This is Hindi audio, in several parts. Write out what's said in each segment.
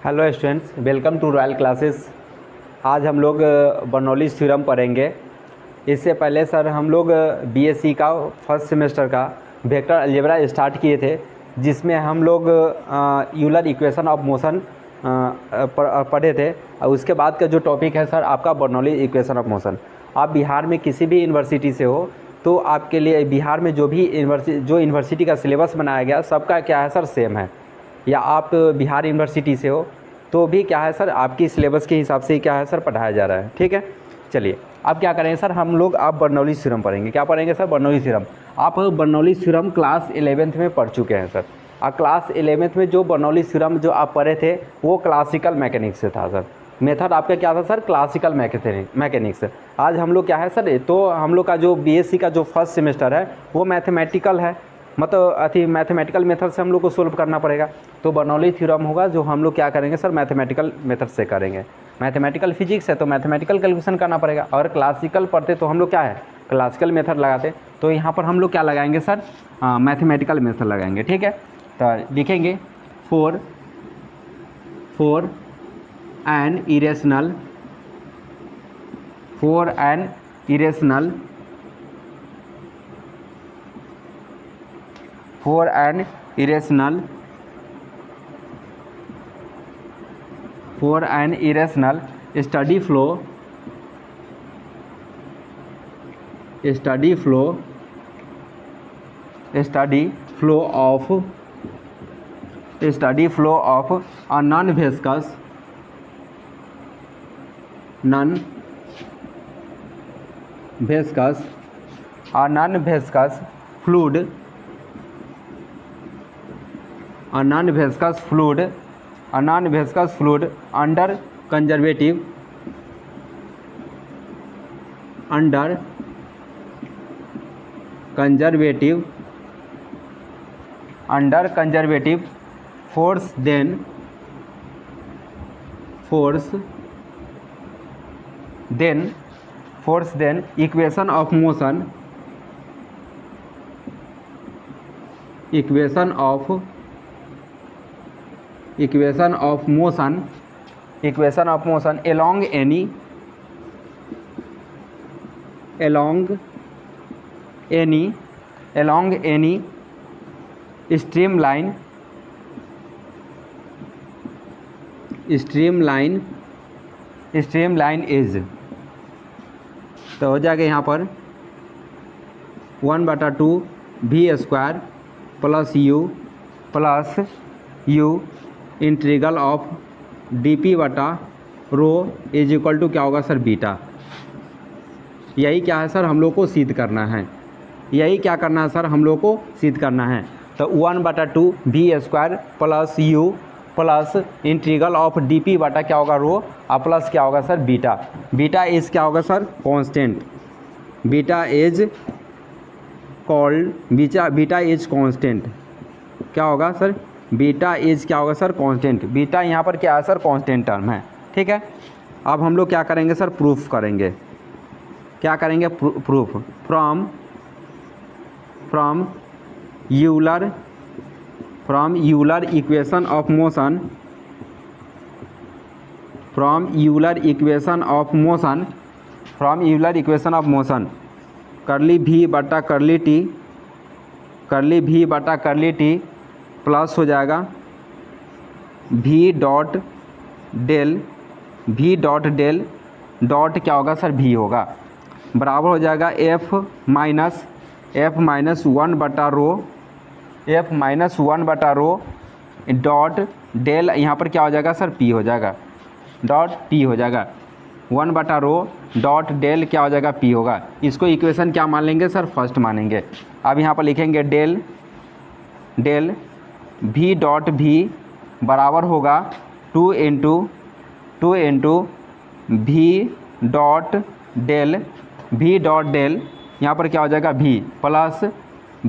Hello students, welcome to Royal Classes. आज हम लोग बर्नौलीज़ थ्योरम पढ़ेंगे। इससे पहले सर हम लोग बीएससी का फर्स्ट सेमेस्टर का वेक्टर अलजेब्रा स्टार्ट किए थे, जिसमें हम लोग यूलर इक्वेशन ऑफ मोशन पढ़े थे। और उसके बाद का जो टॉपिक है सर आपका बर्नौली इक्वेशन ऑफ मोशन। आप बिहार में किसी भी यूनिवर्सिटी से हो तो आपके लिए बिहार में जो भी यूनिवर्सिटी का सिलेबस बनाया गया सबका क्या है सर सेम है। या आप बिहार यूनिवर्सिटी से हो तो भी क्या है सर आपकी सिलेबस के हिसाब से ही क्या है सर पढ़ाया जा रहा है। ठीक है, चलिए अब क्या करेंगे सर हम लोग आप बर्नौलीज़ थ्योरम पढ़ेंगे। क्या पढ़ेंगे सर? बर्नौलीज़ थ्योरम। आप बर्नौलीज़ थ्योरम क्लास 11th में पढ़ चुके हैं सर। क्लास 11th में जो बर्नौलीज़ थ्योरम जो आप पढ़े थे वो क्लासिकल मैकेनिक्स से था सर। मेथड आपका क्या था सर? Classical mechanics. आज हम लोग क्या है सर, तो हम लोग का जो बीएससी का जो फर्स्ट सेमेस्टर है वो मैथमेटिकल है, मतलब मैथमेटिकल मेथड से हम लोग को सोल्व करना पड़ेगा। तो बर्नौली थ्योरम होगा जो हम लोग क्या करेंगे सर मैथमेटिकल मेथड से करेंगे। मैथमेटिकल फिजिक्स है तो मैथमेटिकल कैलकुलेशन करना पड़ेगा। और क्लासिकल पढ़ते तो हम लोग क्या है क्लासिकल मेथड लगाते, तो यहाँ पर हम लोग क्या लगाएंगे सर? मैथमेटिकल मेथड लगाएंगे। ठीक है, तो लिखेंगे four an irrational study flow of a non-viscous fluid under conservative force, then equation of motion along any streamline is। तो हो जाएगा यहाँ पर 1/2 v² plus u integral of dp/ρ is equal to क्या होगा सर? बीटा। यही क्या है सर हम लोग को सिद्ध करना है। तो 1/2 v² plus u plus integral of dp बटा क्या होगा रो, और प्लस क्या होगा सर? बीटा। बीटा इज क्या होगा sir? Constant. Beta is constant. क्या होगा सर? बीटा इज क्या होगा सर? कांस्टेंट। बीटा यहाँ पर क्या है सर? कांस्टेंट टर्म है। ठीक है, अब हम लोग क्या करेंगे सर? प्रूफ करेंगे। क्या करेंगे? Proof from Euler equation of motion करली v बटा करली टी प्लस हो जाएगा v डॉट डेल डॉट क्या होगा सर? v होगा बराबर हो जाएगा f माइनस 1/ρ डॉट डेल, यहाँ पर क्या हो जाएगा सर? p हो जाएगा, डॉट p हो जाएगा। 1/ρ डॉट डेल क्या हो जाएगा? p होगा। इसको इक्वेशन क्या मान लेंगे सर? फर्स्ट मानेंगे। अब यहाँ पर लिखेंगे डेल v डॉट v बराबर होगा 2 इंटू v डॉट डेल यहाँ पर क्या हो जाएगा? v plus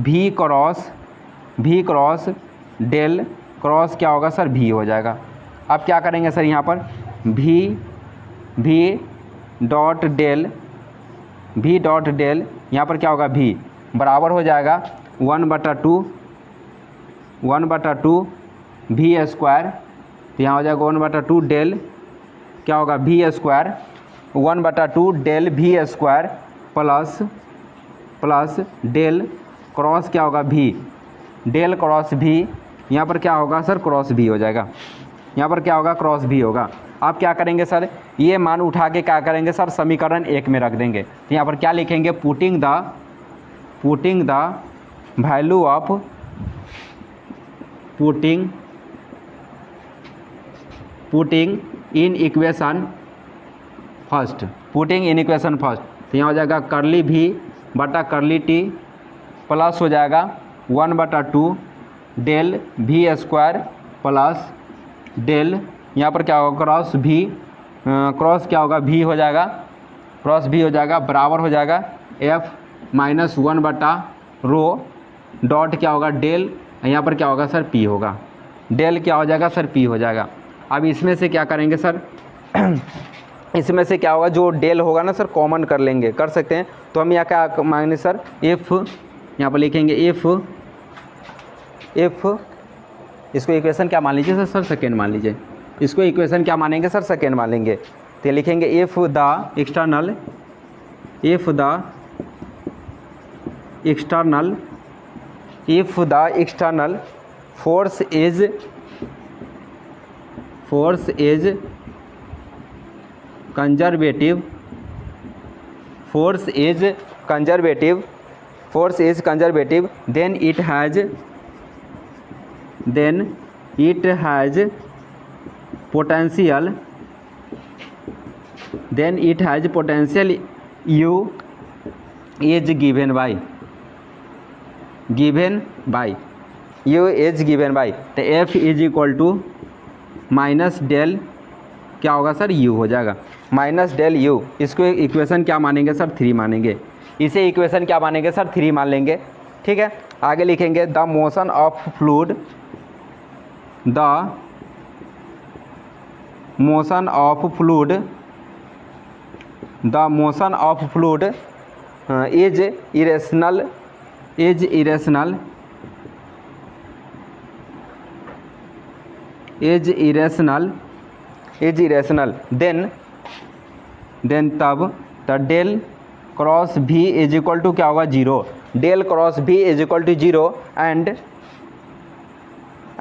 v cross del cross क्या होगा सर? v हो जाएगा। अब क्या करेंगे सर? यहाँ पर v डॉट डेल यहाँ पर क्या होगा? v बराबर हो जाएगा 1/2 v² तो यहाँ हो जाएगा 1/2 डेल क्या होगा भी स्क्वायर, 1/2 डेल भी स्क्वायर प्लस डेल क्रॉस क्या होगा भी, डेल क्रॉस भी, यहाँ पर क्या होगा सर क्रॉस भी हो जाएगा, यहाँ पर क्या होगा क्रॉस भी होगा। आप क्या करेंगे सर, ये मान उठा के क्या करेंगे सर समीकरण 1 में रख देंगे। तो यहाँ पर क्या लिखेंगे, putting the value of putting in equation first, तो यहाँ हो जाएगा करली भी बटा करली टी प्लस हो जाएगा 1/2 डेल भी स्क्वायर प्लस डेल, यहाँ पर क्या होगा क्रॉस भी, क्रॉस क्या होगा भी हो जाएगा, क्रॉस भी हो जाएगा बराबर हो जाएगा F-1/रो डॉट क्या होगा डेल, यहाँ पर क्या होगा सर P होगा, डेल क्या हो जाएगा सर P हो जाएगा। अब इसमें से क्या करेंगे सर इसमें से क्या होगा, जो डेल होगा ना सर कॉमन कर लेंगे, कर सकते हैं। तो हम यहाँ क्या मांगेंगे सर, इफ़ यहाँ पर लिखेंगे इफ़ इसको इक्वेशन क्या मान लीजिए सर सेकेंड मान लीजिए, इसको इक्वेशन क्या मानेंगे सर सेकेंड मान लेंगे। तो लिखेंगे if the external force is conservative then it has potential u is given by u is given by, तो F is equal to minus del क्या होगा सर u हो जाएगा, माइनस डेल u। इसको इक्वेशन क्या मानेंगे सर 3 मानेंगे, इसे इक्वेशन क्या मानेंगे सर 3 मान लेंगे। ठीक है, आगे लिखेंगे the motion of fluid is irrational then तब द डेल क्रॉस भी इज इक्वल टू क्या होगा 0, डेल क्रॉस भी इज इक्वल टू 0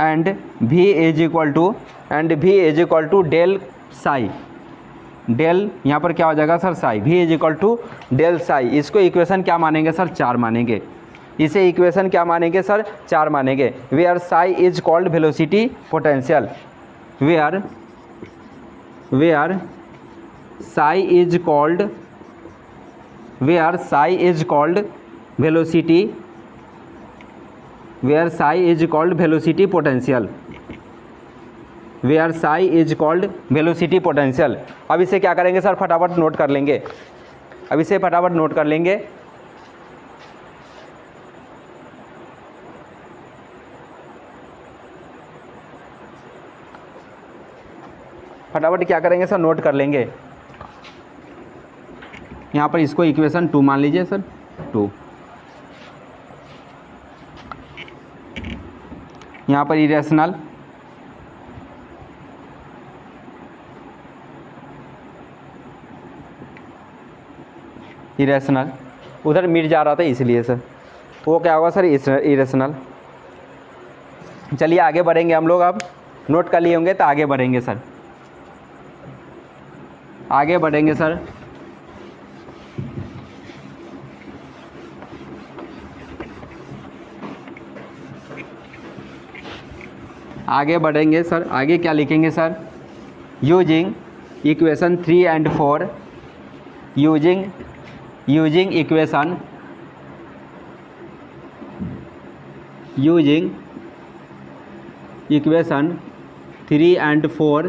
एंड भी is equal to del psi, del यहाँ पर क्या हो जाएगा सर साई, भी is equal to del psi. इसको इक्वेशन क्या मानेंगे सर 4 मानेंगे, इसे इक्वेशन क्या मानेंगे सर 4 मानेंगे। Where psi is called velocity potential, where psi is called velocity potential. अब इसे क्या करेंगे सर फटाफट नोट कर लेंगे, फटाफट क्या करेंगे सर नोट कर लेंगे। यहाँ पर इसको इक्वेशन 2 मान लीजिए सर 2, यहाँ पर इरेशनल उधर मिट जा रहा था इसलिए सर, वो क्या होगा सर इरेशनल। चलिए आगे बढ़ेंगे हम लोग, अब नोट कर लिए होंगे तो आगे बढ़ेंगे सर, आगे बढ़ेंगे सर। आगे क्या लिखेंगे sir, using equation 3 and 4 using equation 3 and 4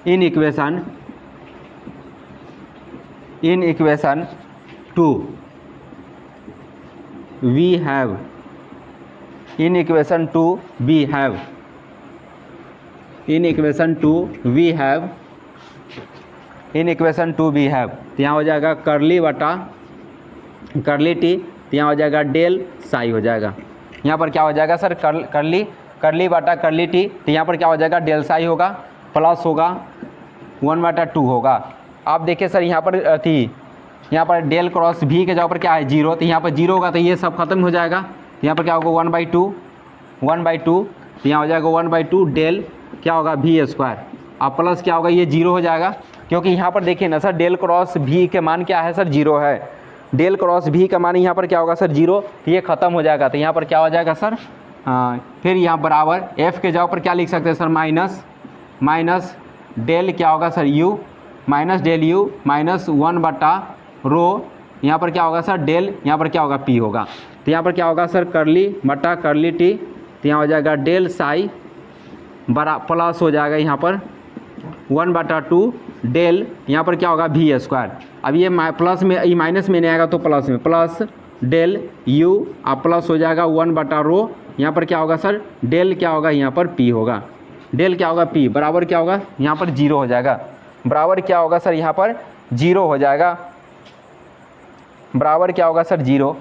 in equation 2 we have in equation 2 we have तो यहाँ हो जाएगा करली टी, तो यहाँ हो जाएगा डेल साई हो जाएगा। यहाँ पर क्या हो जाएगा सर करली करली बटा करली टी, तो यहाँ पर क्या हो जाएगा डेल साई होगा प्लस होगा 1/2 होगा। आप देखिए सर यहाँ पर थी, यहाँ पर डेल क्रॉस भी के जगह पर क्या है 0, तो यहाँ पर 0 होगा तो ये सब खत्म हो जाएगा। यहाँ पर क्या होगा 1/2, तो यहाँ हो जाएगा 1/2 डेल क्या होगा v², अब प्लस क्या होगा ये 0 हो जाएगा, क्योंकि यहाँ पर देखिए ना सर डेल क्रॉस v के मान क्या है सर 0 है, डेल क्रॉस v का मान यहाँ पर क्या होगा सर 0, तो ये ख़त्म हो जाएगा। तो यहाँ पर क्या हो जाएगा सर फिर यहाँ बराबर f के जगह पर क्या लिख सकते हैं सर माइनस डेल क्या होगा sir u, minus del u minus 1/ρ, यहाँ पर क्या होगा सर डेल, यहाँ पर क्या होगा p होगा, तो यहाँ पर क्या होगा सर करली बटा करली टी, तो यहाँ हो जाएगा डेल साई बड़ा प्लस हो जाएगा यहाँ पर 1/2 डेल, यहाँ पर क्या होगा v²। अब ये प्लस में ये माइनस में नहीं आएगा तो प्लस में प्लस डेल u, अब प्लस हो जाएगा 1/ρ, यहाँ पर क्या होगा सर डेल क्या होगा यहाँ पर p होगा, डेल क्या होगा p बराबर क्या होगा यहाँ पर 0 हो जाएगा, बराबर क्या होगा सर यहाँ पर 0 हो जाएगा, बराबर क्या होगा सर 0।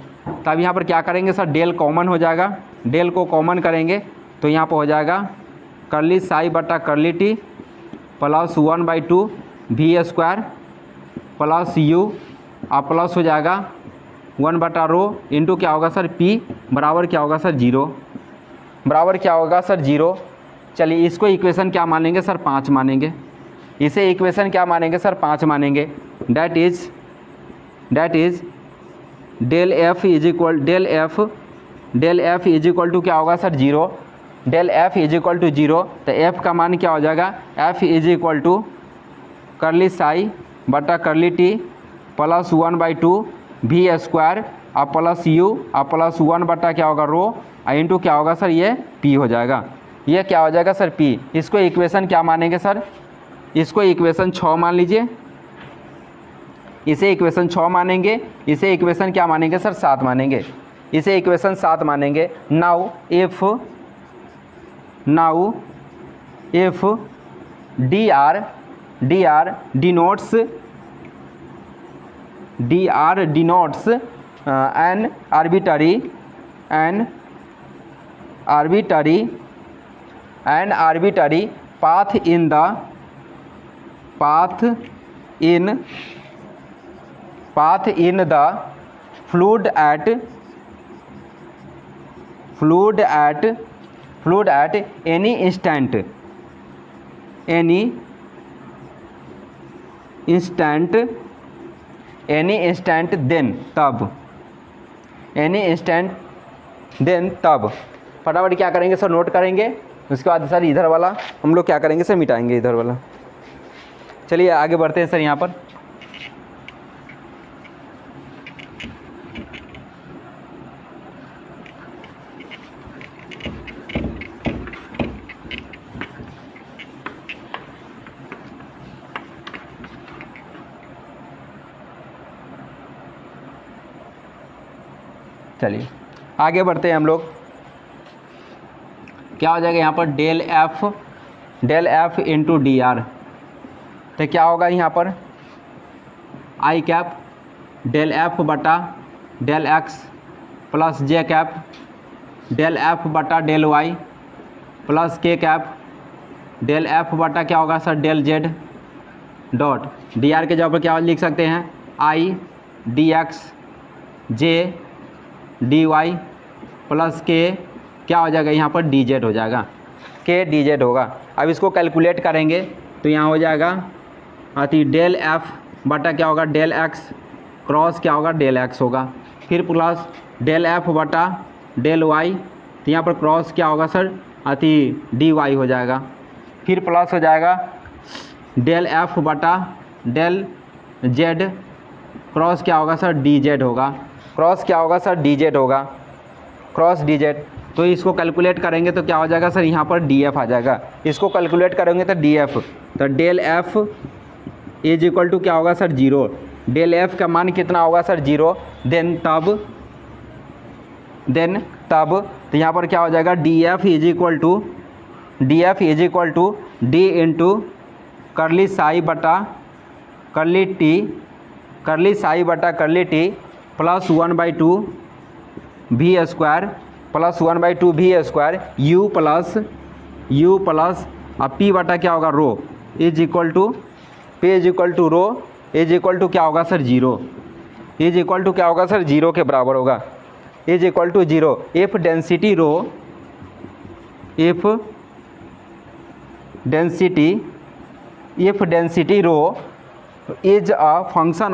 तब यहाँ पर क्या करेंगे सर डेल कॉमन हो जाएगा, डेल को कॉमन करेंगे तो यहाँ पर हो जाएगा करली साई बटा curly t plus 1/2 v² plus u, अब प्लस हो जाएगा 1/ρ इंटू क्या होगा सर p बराबर क्या होगा सर 0, बराबर क्या होगा सर 0। चलिए इसको इक्वेशन क्या मानेंगे सर 5 मानेंगे, इसे इक्वेशन क्या मानेंगे सर 5 मानेंगे, that is del f is equal to क्या होगा sir 0, del f is equal to 0, तो f का मान क्या हो जाएगा f इज इक्वल टू करली साई बटा करली टी प्लस 1/2 v², अब प्लस u, अब प्लस 1 बटा क्या होगा रो इंटू क्या होगा सर ये p हो जाएगा, ये क्या हो जाएगा सर p। इसको इक्वेशन क्या मानेंगे सर, इसको इक्वेशन 6 मान लीजिए, इसे इक्वेशन 6 मानेंगे, इसे इक्वेशन क्या मानेंगे सर 7 मानेंगे, इसे इक्वेशन 7 मानेंगे। Now if dr denotes an arbitrary path in the fluid at any instant then तब फटाफट क्या करेंगे सर नोट करेंगे, उसके बाद सर इधर वाला हम लोग क्या करेंगे सर मिटाएंगे इधर वाला। चलिए आगे बढ़ते हैं सर यहाँ पर। चलिए आगे बढ़ते हैं हम लोग। क्या हो जाएगा यहाँ पर del F into D R, तो क्या होगा यहाँ पर आई कैप डेल एफ बटा del X plus J cap del F बटा del Y plus K cap del F बटा क्या होगा sir del Z dot D R के जगह पर क्या लिख सकते हैं I D X J D Y plus K क्या हो जाएगा यहाँ पर डी जेड हो जाएगा, के डी जेड होगा। अब इसको कैलकुलेट करेंगे तो यहाँ हो जाएगा अति डेल एफ बटा क्या होगा डेल एक्स क्रॉस क्या होगा डेल एक्स होगा, फिर प्लस डेल एफ बटा डेल वाई, तो यहाँ पर क्रॉस क्या होगा सर अति डी वाई हो जाएगा, फिर प्लस हो जाएगा डेल एफ बटा डेल जेड क्रॉस क्या होगा सर डी जेड होगा, क्रॉस क्या होगा सर डी जेड होगा, क्रॉस डी जेड। तो इसको कैलकुलेट करेंगे तो क्या हो जाएगा सर यहाँ पर डी एफ आ जाएगा, इसको कैलकुलेट करेंगे तो डी एफ, तो del F is equal to क्या होगा सर 0, डेल एफ का मान कितना होगा सर 0, देन तब तो यहाँ पर क्या हो जाएगा d f is equal to d into curly psi बटा curly t plus 1/2 v² plus 1/2 we square you plus अब पी बटा क्या होगा rho is equal to p is equal to rho is equal to क्या होगा sir zero, is equal to क्या होगा सर जीरो के बराबर होगा, is equal to zero. If density rho rho is a function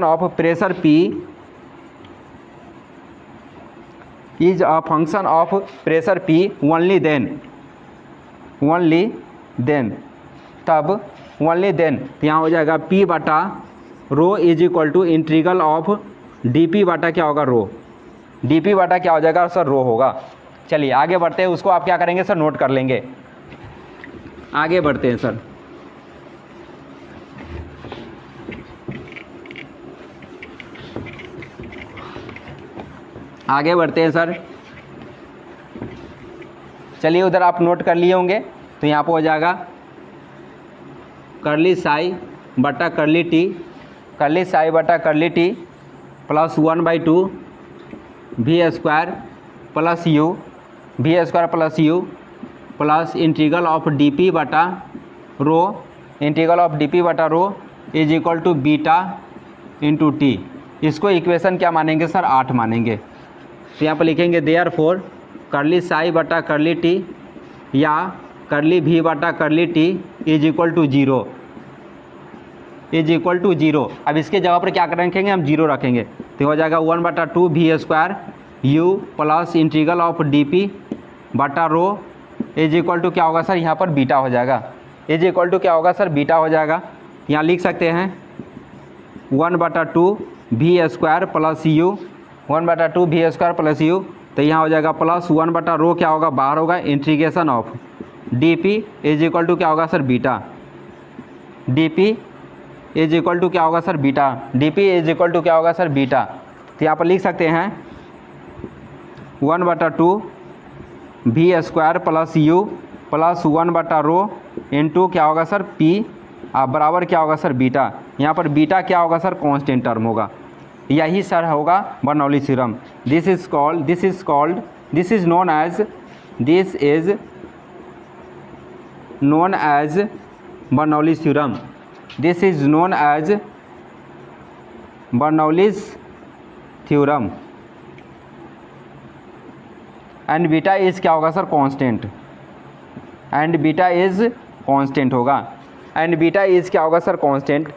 of pressure P is a function of pressure P only then तब only then तो यहाँ हो जाएगा P बटा rho is equal to integral of dP बटा क्या होगा रो, dP बटा क्या हो जाएगा सर रो होगा। चलिए आगे बढ़ते हैं, उसको आप क्या करेंगे सर नोट कर लेंगे। आगे बढ़ते हैं सर, आगे बढ़ते हैं सर। चलिए उधर आप नोट कर लिए होंगे, तो यहाँ पर हो जाएगा करली साई बटा curly t plus 1/2 we square plus u plus integral of dP बटा rho is equal to beta into t. इसको इक्वेशन क्या मानेंगे सर 8 मानेंगे। तो यहाँ पर लिखेंगे देयरफॉर करली साई बटा करली टी या करली भी बटा curly T is equal to zero. अब इसके जगह पर क्या रखेंगे हम जीरो रखेंगे, तो हो जाएगा 1/2 we square you plus integral of dP बटा रो इज इक्वल टू क्या होगा सर यहाँ पर बीटा हो जाएगा, इज इक्वल टू क्या होगा सर बीटा हो जाएगा। यहाँ लिख सकते हैं 1/2 we square plus U 1/2 we square plus U, तो यहाँ हो जाएगा प्लस 1/रो क्या होगा बाहर होगा integration of dP is equal to क्या होगा sir beta, dP is equal to क्या होगा sir beta, dP is equal to क्या होगा सर बीटा। तो यहाँ पर लिख सकते हैं 1/2 we square plus u plus 1/रो इंटू क्या होगा सर P बराबर क्या होगा सर बीटा। यहाँ पर बीटा क्या होगा सर कांस्टेंट टर्म होगा, यही सर होगा Bernoulli theorem. This is known as Bernoulli theorem, this is known as Bernoulli's theorem and beta is क्या होगा sir constant, and beta is constant होगा, एंड बीटा इज क्या होगा सर कांस्टेंट।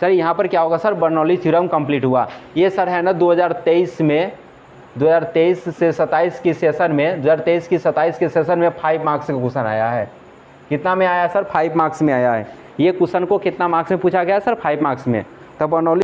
सर यहाँ पर क्या होगा सर बर्नौली थ्योरम कंप्लीट हुआ। ये सर है ना 2023 से 27 की सेशन में 2023 की 27 के सेशन में 5 मार्क्स का क्वेश्चन आया है। कितना में आया सर 5 मार्क्स में आया है। ये क्वेश्चन को कितना मार्क्स में पूछा गया सर 5 मार्क्स में। तब बर्नौली